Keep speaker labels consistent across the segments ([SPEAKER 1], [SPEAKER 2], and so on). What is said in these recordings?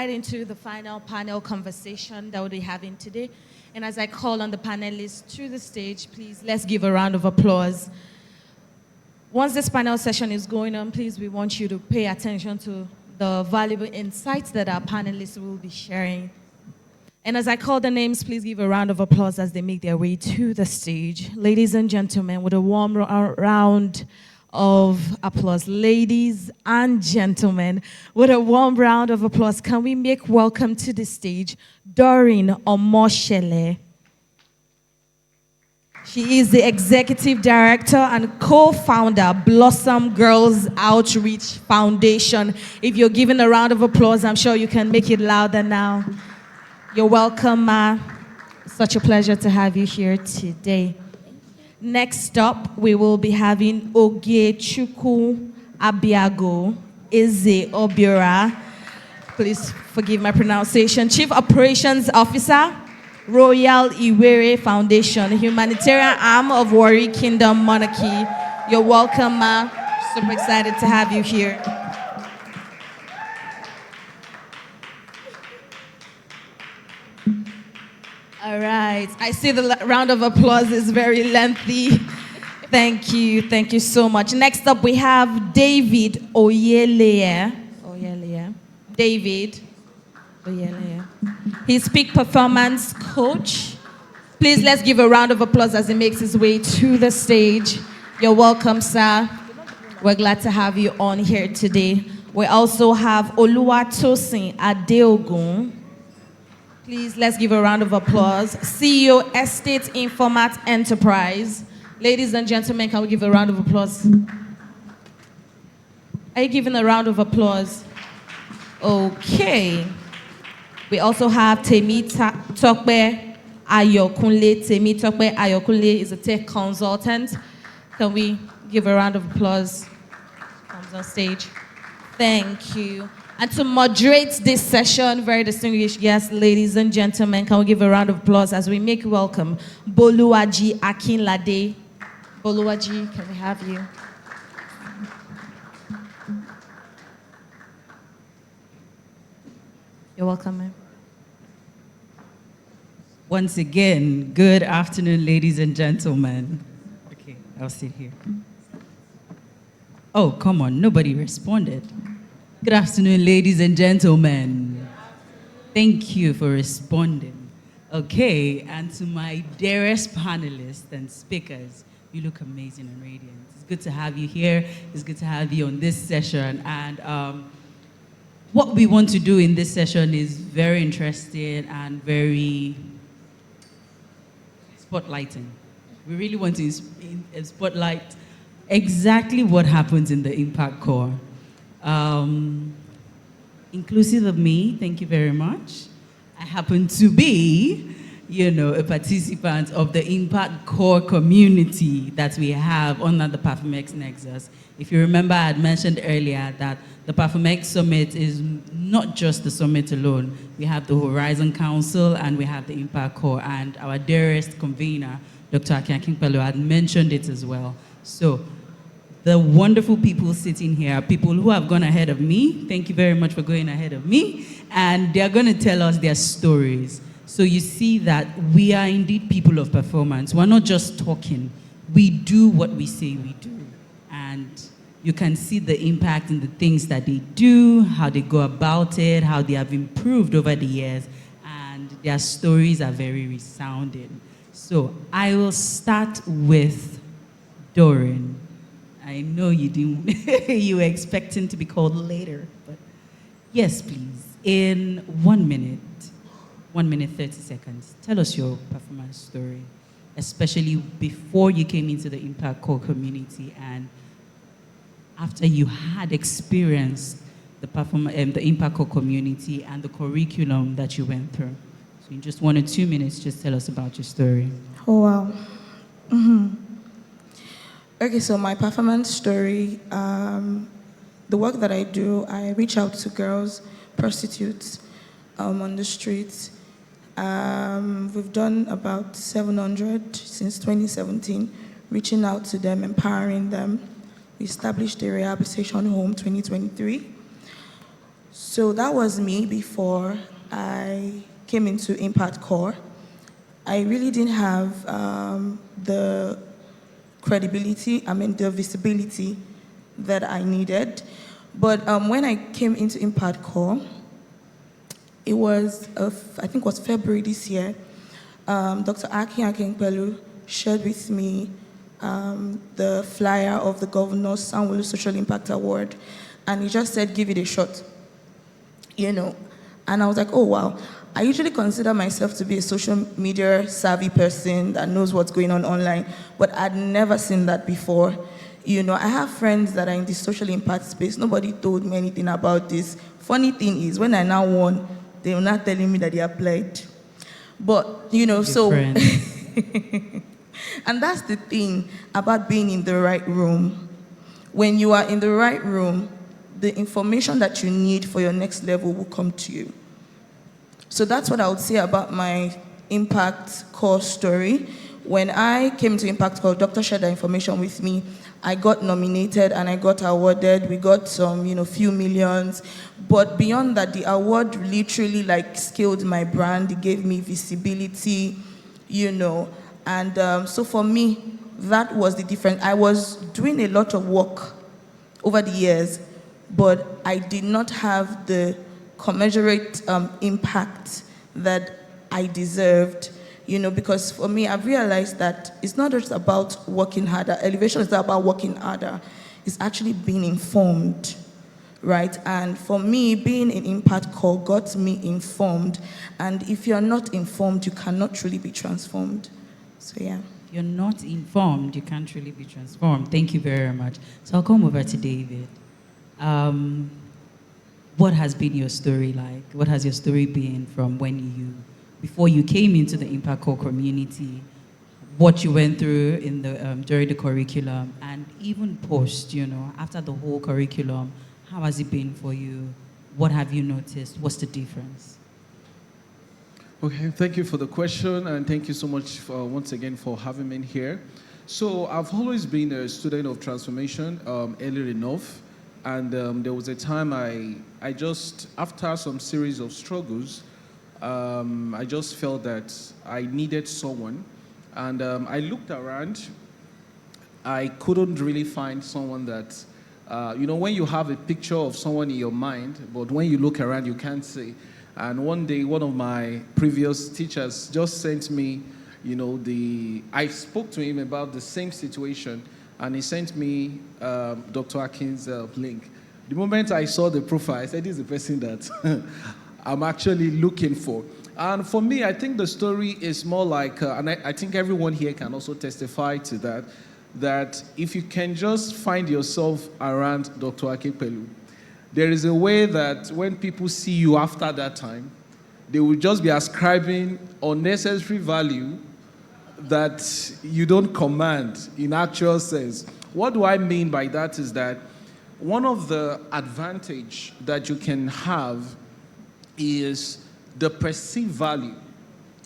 [SPEAKER 1] right into the final panel conversation that we'll be having today. And as I call on the panelists to the stage, please let's give a round of applause. Once this panel session is going on, please, we want you to pay attention to the valuable insights that our panelists will be sharing. And as I call the names, please give a round of applause as they make their way to the stage. Ladies and gentlemen, with a warm round of applause. Ladies and gentlemen, with a warm round of applause, can we make welcome to the stage Doreen Omoshele. She is the Executive Director and co-founder, Blossom Girls Outreach Foundation. If you're giving a round of applause, I'm sure you can make it louder now. You're welcome, Ma. Such a pleasure to have you here today. Next up, we will be having Ogechukwu Abiago Eze Obiora. Please forgive my pronunciation. Chief Operations Officer, Royal Iwere Foundation, humanitarian arm of Warri Kingdom Monarchy. You're welcome, Ma. Super excited to have you here. All right. I see the round of applause is very lengthy. Thank you so much. Next up, we have David Oyeleye. David Oyeleye. He's peak performance coach. Please let's give a round of applause as he makes his way to the stage. You're welcome, sir. We're glad to have you on here today. We also have Oluwatosin Adeogun. Please, let's give a round of applause. CEO, Estate Informat Enterprise. Ladies and gentlemen, can we give a round of applause? Are you giving a round of applause? Okay. We also have Temi Tokbe Ayokunle. Temi Tokbe Ayokunle is a tech consultant. Can we give a round of applause? Comes on stage. Thank you. And to moderate this session, very distinguished guests, ladies and gentlemen, can we give a round of applause as we make welcome Boluwaji Akinlade. Boluwaji, can we have you? You're welcome, ma'am.
[SPEAKER 2] Once again, good afternoon, ladies and gentlemen. Okay, I'll sit here. Oh, come on, nobody responded. Good afternoon, ladies and gentlemen. Thank you for responding. Okay, and to my dearest panelists and speakers, you look amazing and radiant. It's good to have you here. It's good to have you on this session. And what we want to do in this session is very interesting and very spotlighting. We really want to spotlight exactly what happens in the Impact Core. Inclusive of me, thank you very much. I happen to be, a participant of the Impact Core community that we have under the Perfumex Nexus. If you remember, I had mentioned earlier that the Perfumex Summit is not just the summit alone. We have the Horizon Council and we have the Impact Core, and our dearest convener, Dr. Akin Akinpelu, had mentioned it as well. So, the wonderful people sitting here are people who have gone ahead of me. Thank you very much for going ahead of me. And they're going to tell us their stories. So you see that we are indeed people of performance. We're not just talking. We do what we say we do. And you can see the impact in the things that they do, how they go about it, how they have improved over the years. And their stories are very resounding. So I will start with Doreen. I know you didn't, you were expecting to be called later, but yes, please. In 1 minute, 1 minute, 30 seconds, tell us your performance story, especially before you came into the Impact Core community and after you had experienced the Impact Core community and the curriculum that you went through. So in just 1 or 2 minutes, just tell us about your story.
[SPEAKER 3] Oh, wow. Mm-hmm. Okay, so my performance story, the work that I do, I reach out to girls, prostitutes on the streets. We've done about 700 since 2017, reaching out to them, empowering them. We established a rehabilitation home 2023. So that was me before I came into Impact Core. I really didn't have the credibility, the visibility that I needed. But when I came into Impact Core, it was, I think it was February this year, Dr. Akin Akinpelu shared with me the flyer of the Governor's Sanwo-Olu Social Impact Award, and he just said, give it a shot, And I was like, oh, wow. I usually consider myself to be a social media savvy person that knows what's going on online, but I'd never seen that before. I have friends that are in the social impact space. Nobody told me anything about this. Funny thing is, when I now won, they were not telling me that they applied. But, so... And that's the thing about being in the right room. When you are in the right room, the information that you need for your next level will come to you. So that's what I would say about my Impact Core story. When I came to Impact Core, Doctor shared the information with me. I got nominated and I got awarded. We got some, few millions. But beyond that, the award literally scaled my brand. It gave me visibility, And so for me, that was the difference. I was doing a lot of work over the years, but I did not have the commensurate impact that I deserved, because for me, I've realized that it's not just about working harder. Elevation is not about working harder. It's actually being informed, right? And for me, being in Impact Core got me informed. And if you're not informed, you cannot truly be transformed. So, yeah.
[SPEAKER 2] If you're not informed, you can't really be transformed. Thank you very much. So I'll come over to David. What has been your story like? What has your story been from before you came into the Impact Core community, what you went through in during the curriculum, and even post, after the whole curriculum, how has it been for you? What have you noticed? What's the difference?
[SPEAKER 4] Okay, thank you for the question, and thank you so much once again for having me here. So I've always been a student of transformation early enough, and there was a time I just, after some series of struggles, I just felt that I needed someone, and I looked around. I couldn't really find someone that, when you have a picture of someone in your mind, but when you look around, you can't see. And one day, one of my previous teachers just sent me, I spoke to him about the same situation, and he sent me Dr. Akin's link. The moment I saw the profile, I said, this is the person that I'm actually looking for. And for me, I think the story is more like, and I think everyone here can also testify to that if you can just find yourself around Dr. Akinpelu, there is a way that when people see you after that time, they will just be ascribing unnecessary value that you don't command in actual sense. What do I mean by that is that one of the advantage that you can have is the perceived value,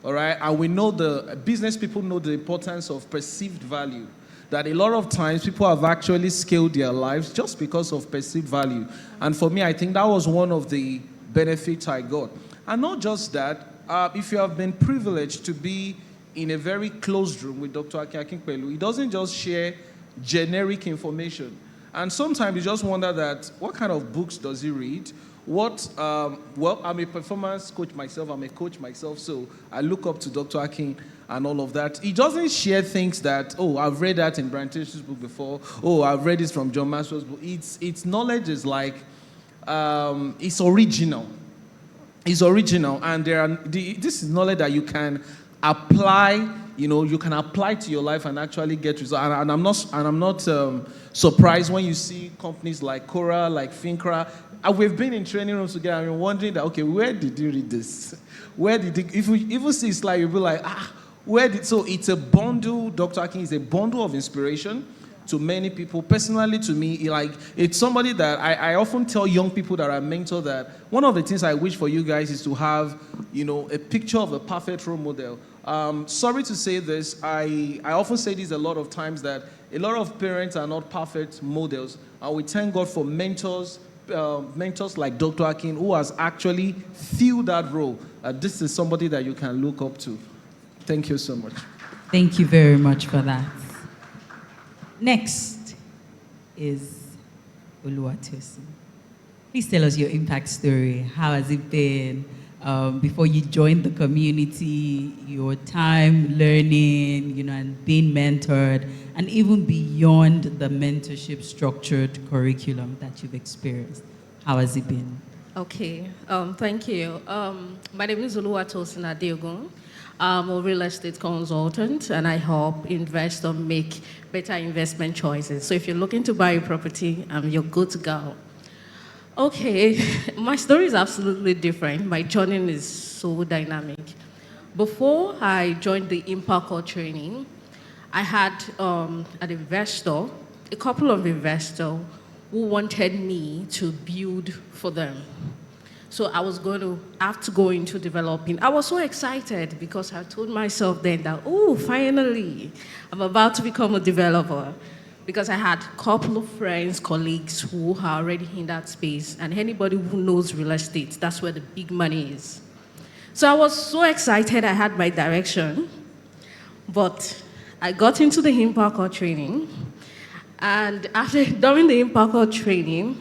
[SPEAKER 4] all right? And we know the business people know the importance of perceived value, that a lot of times people have actually scaled their lives just because of perceived value. And for me, I think that was one of the benefits I got. And not just that, if you have been privileged to be in a very closed room with Dr. Akinpelu, he doesn't just share generic information. And sometimes you just wonder that, what kind of books does he read? Well, I'm a performance coach myself, I'm a coach myself, so I look up to Dr. Akin and all of that. He doesn't share things that, oh, I've read that in Brian Tracy's book before, oh, I've read this from John Maxwell's book. Its knowledge is like, it's original. It's original, and this is knowledge that you can apply, you can apply to your life and actually get results. And I'm not surprised when you see companies like Cora, like Fincra. We've been in training rooms together and we're wondering that, okay, where did you read this? Where did it, if you even see a slide, you'll be like, so it's a bundle, Dr. Akin is a bundle of inspiration to many people. Personally, to me, it's somebody that I often tell young people that I mentor that one of the things I wish for you guys is to have, a picture of a perfect role model. Sorry to say this, I often say this a lot of times that a lot of parents are not perfect models, and we thank God for mentors mentors like Dr. Akin who has actually filled that role. This is somebody that you can look up to. Thank you so much.
[SPEAKER 2] Thank you very much for that. Next is Oluwatosin. Please tell us your impact story. How has it been before you joined the community, your time learning, and being mentored, and even beyond the mentorship structured curriculum that you've experienced? How has it been?
[SPEAKER 5] Okay, thank you. My name is Oluwatosin Adeogun. I'm a real estate consultant, and I help investors make better investment choices. So if you're looking to buy a property, you're good to go. Okay, my story is absolutely different. My journey is so dynamic. Before I joined the Impact Core training, I had an investor, a couple of investors who wanted me to build for them. So I was going to have to go into developing. I was so excited because I told myself then that, oh, finally, I'm about to become a developer. Because I had a couple of friends, colleagues who are already in that space. And anybody who knows real estate, that's where the big money is. So I was so excited I had my direction. But I got into the Impact Core training. And during the Impact Core training,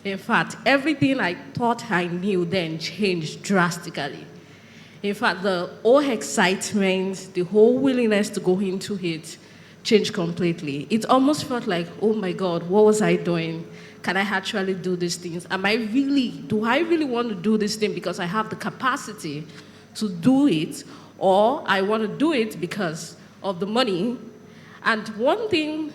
[SPEAKER 5] in fact, everything I thought I knew then changed drastically. In fact, the whole excitement, the whole willingness to go into it changed completely. It almost felt like, oh my God, what was I doing? Can I actually do these things? Do I really want to do this thing because I have the capacity to do it, or I want to do it because of the money? And one thing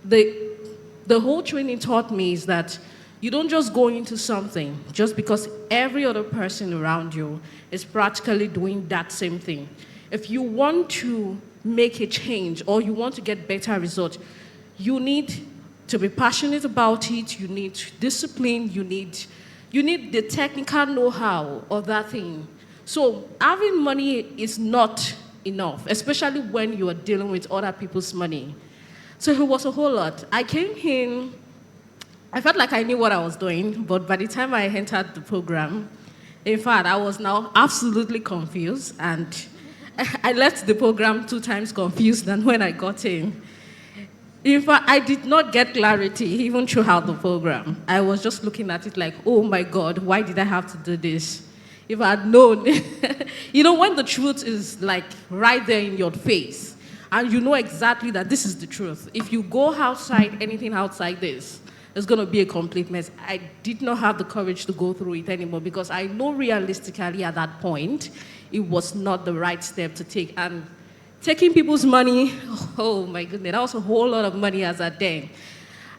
[SPEAKER 5] the whole training taught me is that you don't just go into something just because every other person around you is practically doing that same thing. If you want to make a change or you want to get better results, you need to be passionate about it, you need discipline, you need the technical know-how of that thing. So having money is not enough, especially when you are dealing with other people's money. So it was a whole lot. I came in, I felt like I knew what I was doing, but by the time I entered the program, in fact, I was now absolutely confused, and I left the program 2 times confused than when I got in. In fact, I did not get clarity even throughout the program. I was just looking at it like, oh my God, why did I have to do this? If I had known, when the truth is like right there in your face, and you know exactly that this is the truth. If you go outside, anything outside this, it's going to be a complete mess. I did not have the courage to go through it anymore because I know realistically at that point, it was not the right step to take. And taking people's money, oh my goodness, that was a whole lot of money as at then.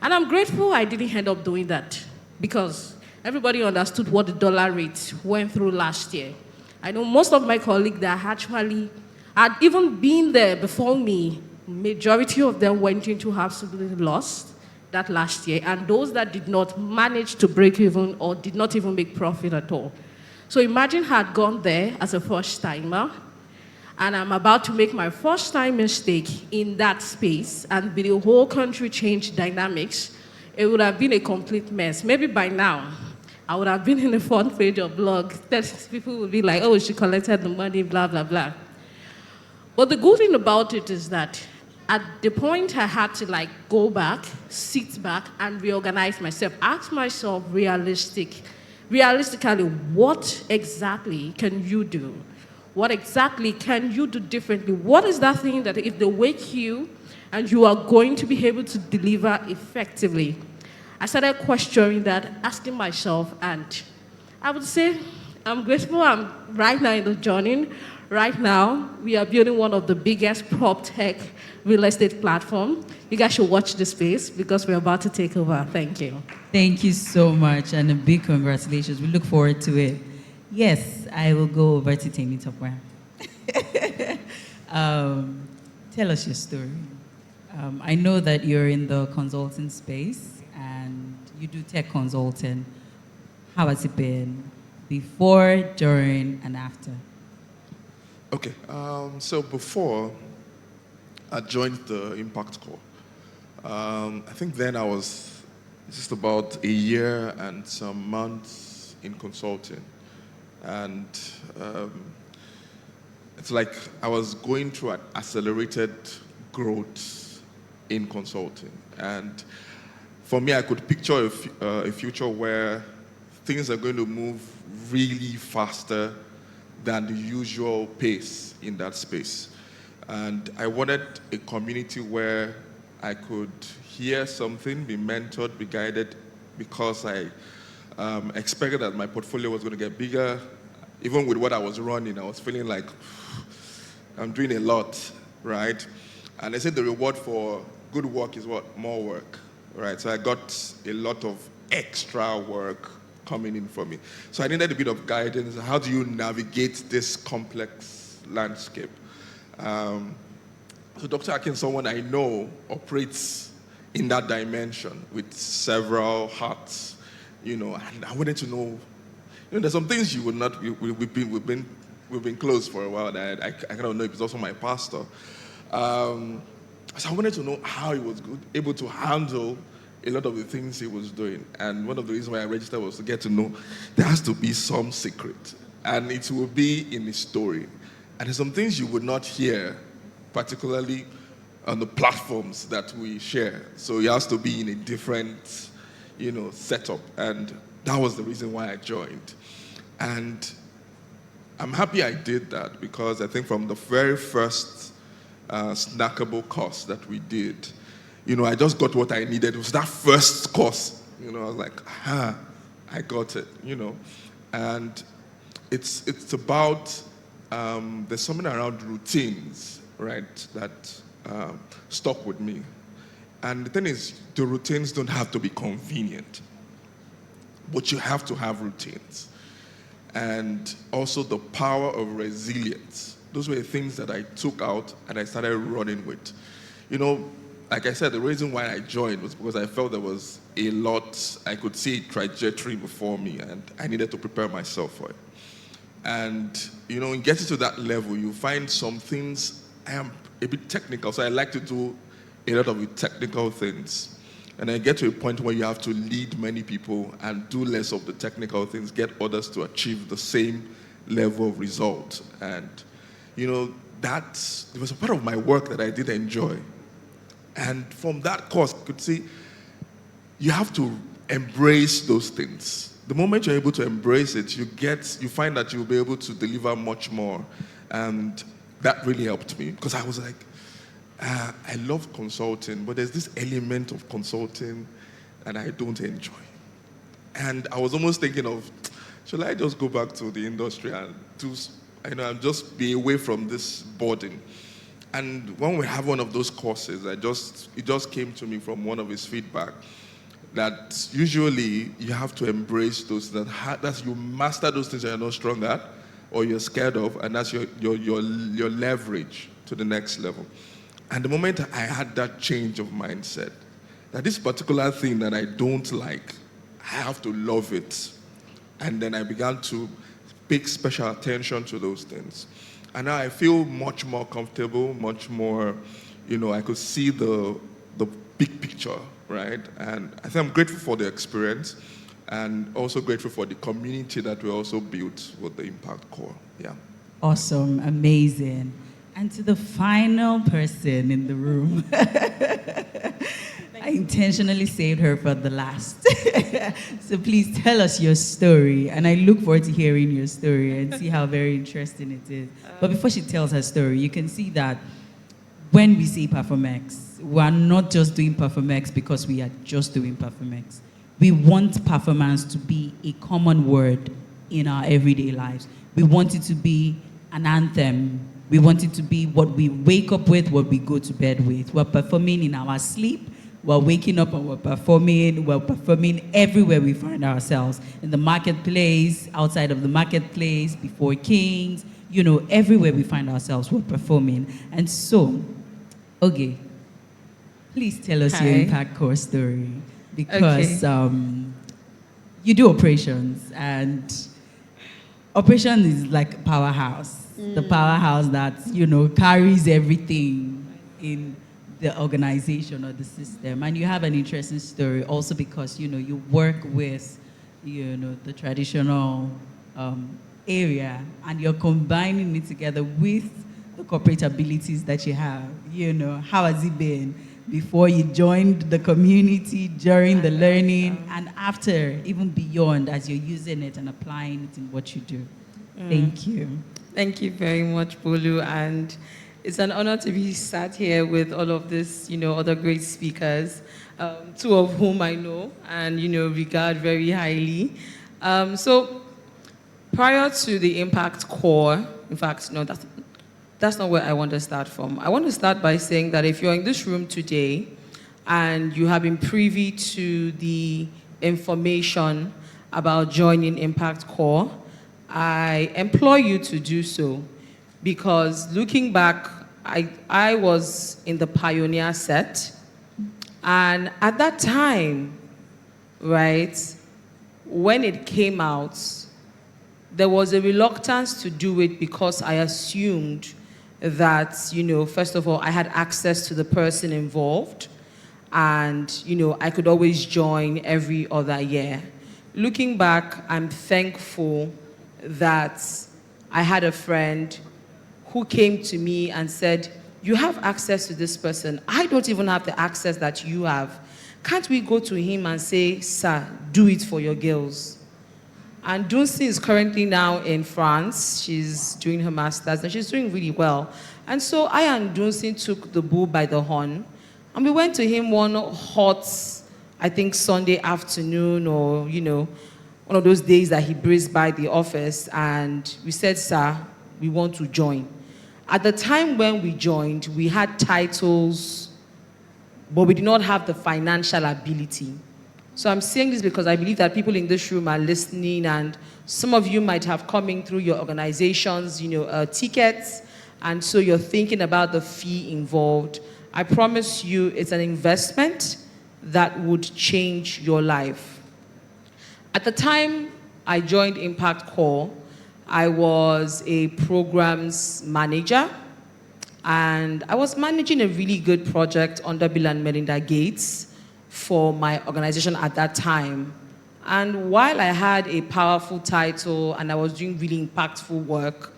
[SPEAKER 5] And I'm grateful I didn't end up doing that because everybody understood what the dollar rate went through last year. I know most of my colleagues that actually had even been there before me, majority of them went into absolutely lost that last year, and those that did not manage to break even or did not even make profit at all. So imagine I had gone there as a first-timer, and I'm about to make my first-time mistake in that space, and the whole country changed dynamics. It would have been a complete mess. Maybe by now, I would have been in the front page of blog. People would be like, oh, she collected the money, blah, blah, blah. But the good thing about it is that at the point I had to go back, sit back, and reorganize myself, ask myself realistically, what exactly can you do? What exactly can you do differently? What is that thing that if they wake you and you are going to be able to deliver effectively? I started questioning that, asking myself, and I would say I'm grateful I'm right now in the journey. Right now, we are building one of the biggest prop tech real estate platform. You guys should watch this space because we're about to take over. Thank you.
[SPEAKER 2] Thank you so much, and a big congratulations. We look forward to it. Yes, I will go over to Temi Topwa. Tell us your story. I know that you're in the consulting space and you do tech consulting. How has it been before, during, and after?
[SPEAKER 6] Okay, so before I joined the Impact Core, I think then I was It's just about a year and some months in consulting. And it's like I was going through an accelerated growth in consulting. And for me, I could picture a future where things are going to move really faster than the usual pace in that space. And I wanted a community where I could hear something, be mentored, be guided, because I expected that my portfolio was going to get bigger. Even with what I was running, I was feeling like I'm doing a lot, right? And they said the reward for good work is what? More work, right? So I got a lot of extra work coming in for me. So I needed a bit of guidance. How do you navigate this complex landscape? So Dr. Akin, someone I know, operates in that dimension with several hats, and I wanted to know, there's some things you would not, we've been close for a while, that I kind of know if it's also my pastor. So I wanted to know how he was able to handle a lot of the things he was doing. And one of the reasons why I registered was to get to know there has to be some secret. And it will be in his story. And there's some things you would not hear, particularly on the platforms that we share. So it has to be in a different, setup. And that was the reason why I joined. And I'm happy I did that, because I think from the very first snackable course that we did, I just got what I needed. It was that first course. I was like, I got it, And it's about, there's something around routines, right, that stuck with me. And the thing is, the routines don't have to be convenient, but you have to have routines. And also the power of resilience. Those were the things that I took out and I started running with. Like I said, the reason why I joined was because I felt there was a lot, I could see a trajectory before me, and I needed to prepare myself for it. And, in getting to that level, you find some things, I am a bit technical, so I like to do a lot of the technical things. And I get to a point where you have to lead many people and do less of the technical things, get others to achieve the same level of result. And, that it was a part of my work that I did enjoy. And from that course, you could see you have to embrace those things. The moment you're able to embrace it, you find that you'll be able to deliver much more. And that really helped me, because I was like, I love consulting, but there's this element of consulting that I don't enjoy. And I was almost thinking of, should I just go back to the industry and and just be away from this burden? And when we have one of those courses, it just came to me from one of his feedback that usually you have to embrace those that's you master those things that you're not strong at or you're scared of, and that's your leverage to the next level. And the moment I had that change of mindset, that this particular thing that I don't like, I have to love it. And then I began to pay special attention to those things. And now I feel much more comfortable, much more, I could see the big picture, right? And I think I'm grateful for the experience, and also grateful for the community that we also built with the Impact Core. Yeah.
[SPEAKER 2] Awesome, amazing. And to the final person in the room, I intentionally saved her for the last. So please tell us your story. And I look forward to hearing your story and see how very interesting it is. But before she tells her story, you can see that when we say Performex, we are not just doing Performex because we are just doing Performex. We want performance to be a common word in our everyday lives. We want it to be an anthem. We want it to be what we wake up with, what we go to bed with. We're performing in our sleep. We're waking up and we're performing everywhere we find ourselves. In the marketplace, outside of the marketplace, before kings, everywhere we find ourselves, we're performing. And so, okay, please tell us your Impact Core story. Because you do operations, and operation is like a powerhouse. The powerhouse that, carries everything in the organization or the system. And you have an interesting story also because, you work with, the traditional area, and you're combining it together with the corporate abilities that you have. How has it been before you joined the community, during the learning, and after, even beyond, as you're using it and applying it in what you do? Thank you.
[SPEAKER 7] Thank you very much, Bolu. And it's an honor to be sat here with all of this, other great speakers, two of whom I know and, regard very highly. So prior to the Impact Core, in fact, no, that's not where I want to start from. I want to start by saying that if you're in this room today and you have been privy to the information about joining Impact Core, I implore you to do so, because looking back, I was in the pioneer set, and at that time, right, when it came out, there was a reluctance to do it because I assumed that, first of all, I had access to the person involved, and, I could always join every other year. Looking back, I'm thankful that I had a friend who came to me and said, you have access to this person. I don't even have the access that you have. Can't we go to him and say, sir, do it for your girls? And Dunsin is currently now in France. She's doing her master's and she's doing really well. And so I and Dunsin took the bull by the horn, and we went to him one hot, I think, Sunday afternoon, or, one of those days that he breezed by the office, and we said, sir, we want to join. At the time when we joined, we had titles, but we did not have the financial ability. So I'm saying this because I believe that people in this room are listening, and some of you might have coming through your organizations, tickets, and so you're thinking about the fee involved. I promise you it's an investment that would change your life. At the time I joined Impact Core, I was a programs manager, and I was managing a really good project under Bill and Melinda Gates for my organization at that time. And while I had a powerful title and I was doing really impactful work,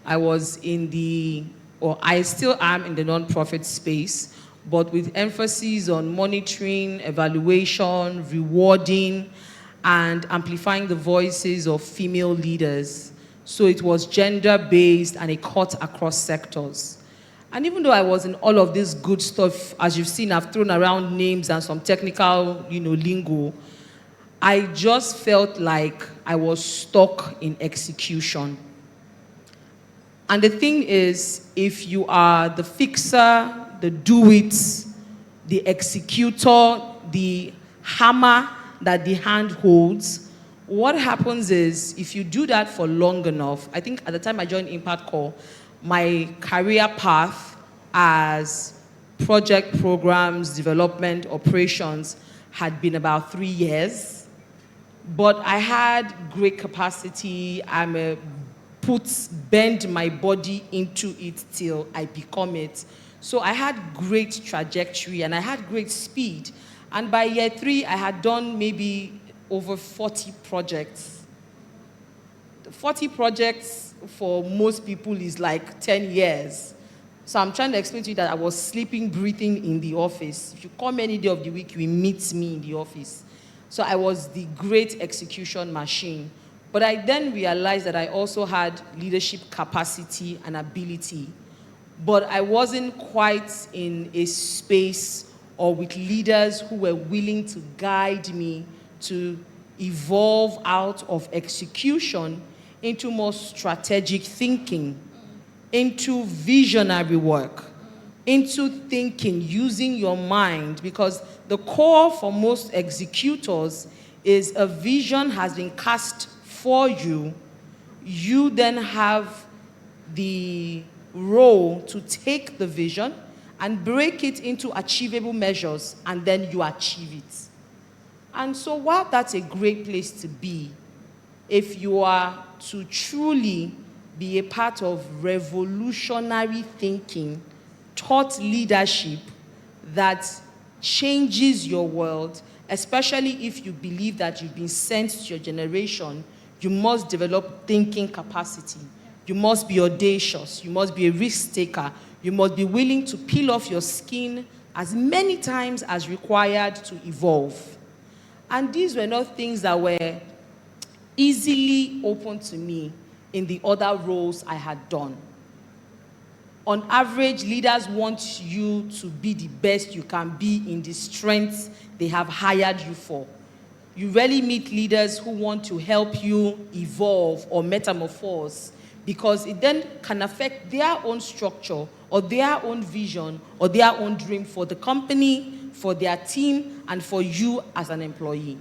[SPEAKER 7] I was I still am in the nonprofit space, but with emphasis on monitoring, evaluation, rewarding, and amplifying the voices of female leaders. So it was gender-based and it cut across sectors. And even though I was in all of this good stuff, as you've seen, I've thrown around names and some technical, lingo, I just felt like I was stuck in execution. And the thing is, if you are the fixer, the do-it, the executor, the hammer that the hand holds, what happens is, if you do that for long enough, I think at the time I joined Impact Core, my career path as project programs, development, operations had been about 3 years. But I had great capacity. Bend my body into it till I become it. So I had great trajectory and I had great speed. And by year 3, I had done maybe over 40 projects. 40 projects for most people is like 10 years. So I'm trying to explain to you that I was sleeping, breathing in the office. If you come any day of the week, you will meet me in the office. So I was the great execution machine. But I then realized that I also had leadership capacity and ability. But I wasn't quite in a space or with leaders who were willing to guide me to evolve out of execution into more strategic thinking, into visionary work, into thinking, using your mind, because the core for most executors is a vision has been cast for you. You then have the role to take the vision and break it into achievable measures, and then you achieve it. And so while that's a great place to be, if you are to truly be a part of revolutionary thinking, thought leadership, that changes your world, especially if you believe that you've been sent to your generation. You must develop thinking capacity. You must be audacious. You must be a risk taker. You must be willing to peel off your skin as many times as required to evolve. And these were not things that were easily open to me in the other roles I had done. On average, leaders want you to be the best you can be in the strengths they have hired you for. You rarely meet leaders who want to help you evolve or metamorphose, because it then can affect their own structure or their own vision or their own dream for the company, for their team, and for you as an employee.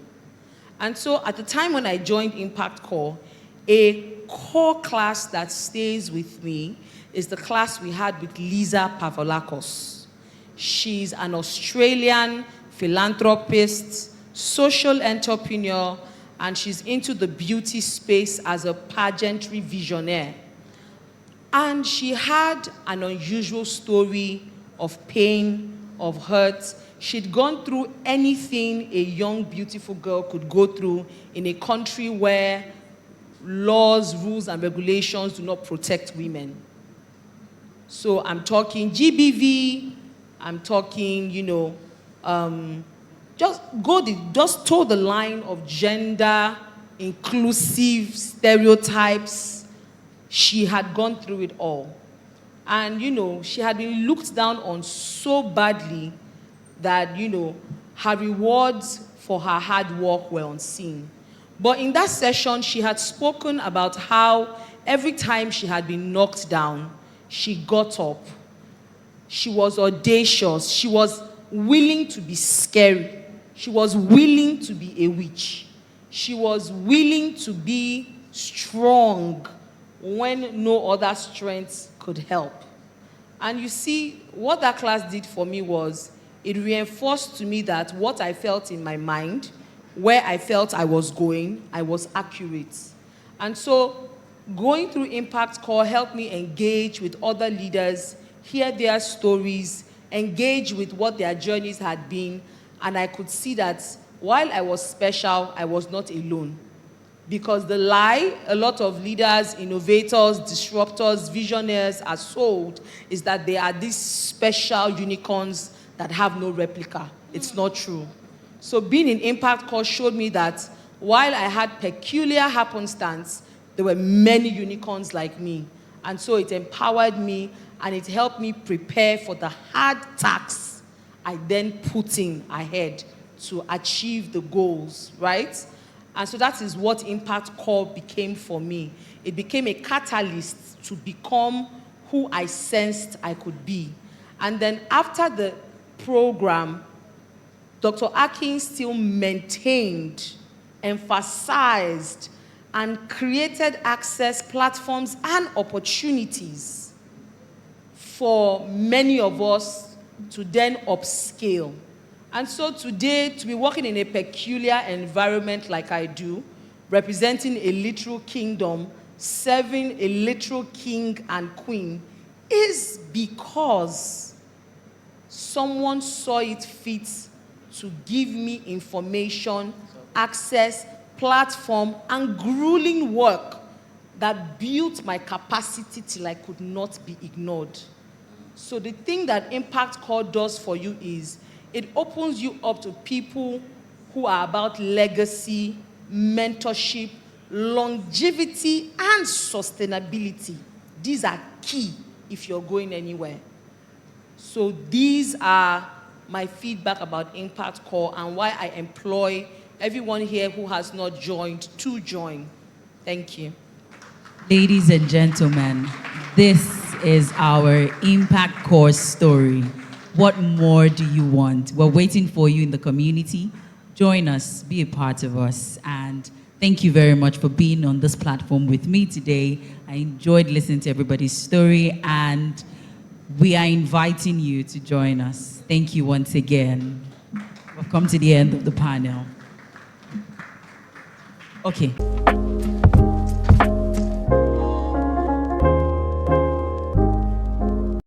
[SPEAKER 7] And so at the time when I joined Impact Core, a core class that stays with me is the class we had with Lisa Pavlakos. She's an Australian philanthropist, social entrepreneur, and she's into the beauty space as a pageantry visionaire. And she had an unusual story of pain, of hurt. She'd gone through anything a young, beautiful girl could go through in a country where laws, rules, and regulations do not protect women. So I'm talking GBV, I'm talking, just toe the line of gender inclusive stereotypes. She had gone through it all. And, she had been looked down on so badly that, her rewards for her hard work were unseen. But in that session, she had spoken about how every time she had been knocked down, she got up. She was audacious. She was willing to be scary. She was willing to be a witch. She was willing to be strong when no other strength could help. And you see, what that class did for me was, it reinforced to me that what I felt in my mind, where I felt I was going, I was accurate. And so going through Impact Core helped me engage with other leaders, hear their stories, engage with what their journeys had been, and I could see that while I was special, I was not alone. Because the lie a lot of leaders, innovators, disruptors, visionaries are sold is that they are these special unicorns that have no replica. It's not true. So being in Impact Core showed me that while I had peculiar happenstance, there were many unicorns like me. And so it empowered me and it helped me prepare for the hard tasks I then put in ahead to achieve the goals, right? And so that is what Impact Core became for me. It became a catalyst to become who I sensed I could be. And then after the program, Dr. Akin still maintained, emphasized, and created access platforms and opportunities for many of us to then upscale. And so today, to be working in a peculiar environment like I do, representing a literal kingdom, serving a literal king and queen, is because someone saw it fit to give me information, access, platform, and grueling work that built my capacity till I could not be ignored. So the thing that Impact Core does for you is it opens you up to people who are about legacy, mentorship, longevity, and sustainability. These are key if you're going anywhere. So these are my feedback about Impact Core and why I employ everyone here who has not joined to join. Thank you.
[SPEAKER 2] Ladies and gentlemen, this is our Impact Core story. What more do you want? We're waiting for you in the community. Join us, be a part of us, and thank you very much for being on this platform with me today. I enjoyed listening to everybody's story, and we are inviting you to join us. Thank you once again. We've come to the end of the panel. Okay.